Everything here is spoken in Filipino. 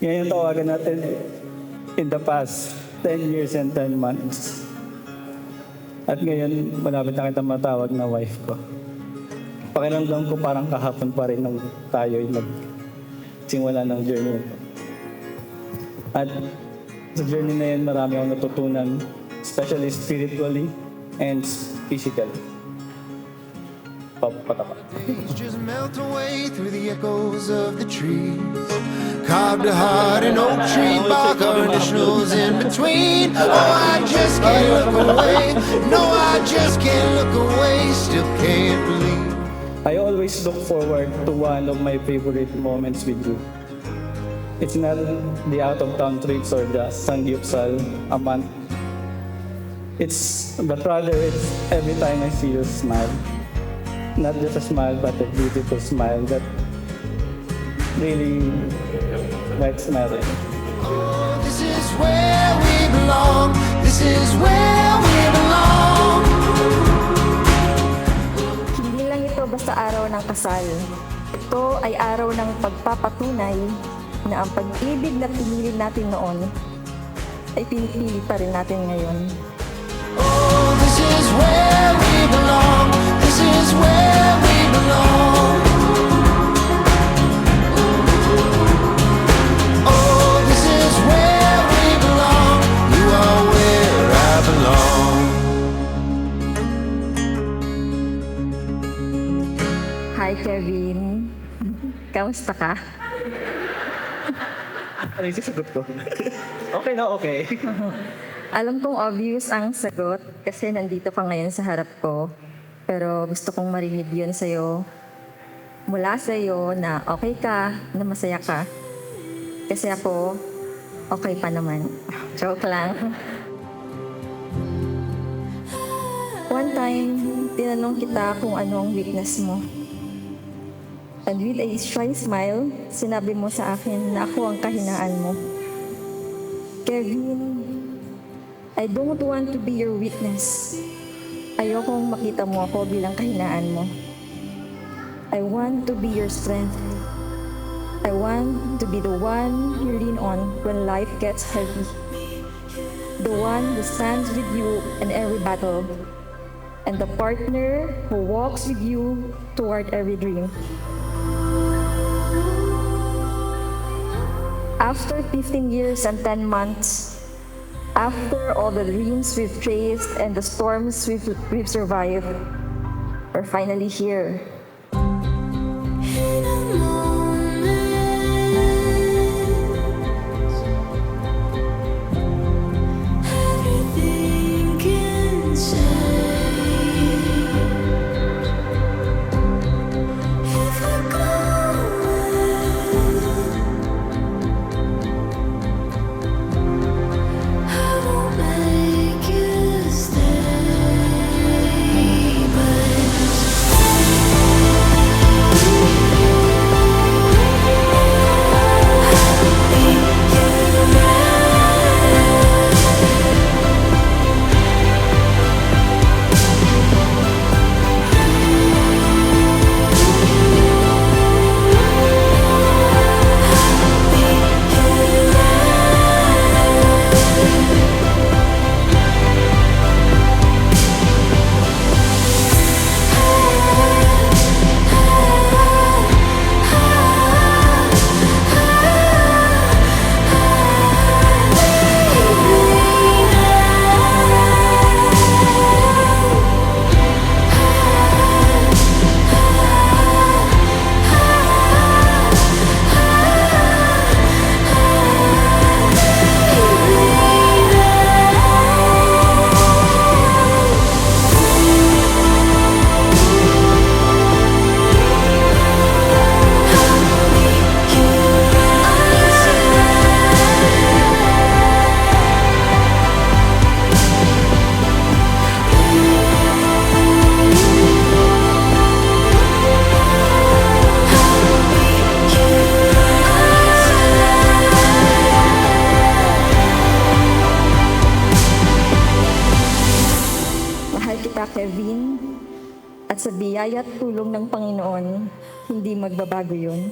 Yan yung tawagan natin in the past 10 years and 10 months. At ngayon, malapit na kita matawag na wife ko. Pakiramdam ko parang kahapon pa rin nung tayo'y nagsimula ng journey nito. At sa journey na yan, marami akong natutunan, especially spiritually and physically. Patapa. Just melt away through the echoes of the trees. Carved a heart, an oak tree bark, our initials in between. Oh, I just can't look away. No, I just can't look away. Still can't believe. I always look forward to one of my favorite moments with you. It's not the out-of-town trips or the Sangyupsal a month. But rather it's every time I see you smile. Not just a smile, but a beautiful smile that really makes my day. Oh, this is where we belong. This is where we belong. Hindi lang ito basta araw ng kasal. Ito ay araw ng pagpapatunay na ang pag-ibig na pinili natin noon ay pinipili pa rin natin ngayon. Oh, this is where we belong. This is where we belong. Oh, this is where we belong. You are where I belong. Hi, Kevin. Kamusta ka? Ano yung sagot ko? Okay na okay. Alam kong obvious ang sagot kasi nandito ka ngayon sa harap ko. Pero gusto kong marinig yun sa'yo. Mula sa'yo na okay ka, na masaya ka. Kasi ako, okay pa naman. Joke lang. One time, tinanong kita kung ano ang weakness mo. And with a shy smile, sinabi mo sa akin na ako ang kahinaan mo. Kevin, I don't want to be your weakness. Ayokong makita mo ako bilang kahinaan mo. I want to be your strength. I want to be the one you lean on when life gets heavy. The one who stands with you in every battle. And the partner who walks with you toward every dream. After 15 years and 10 months, after all the dreams we've chased and the storms we've survived, we're finally here. In a moment, everything can change. If I go I won't make you stay, but Kevin, at sa biyaya at tulong ng Panginoon, hindi magbabago yun.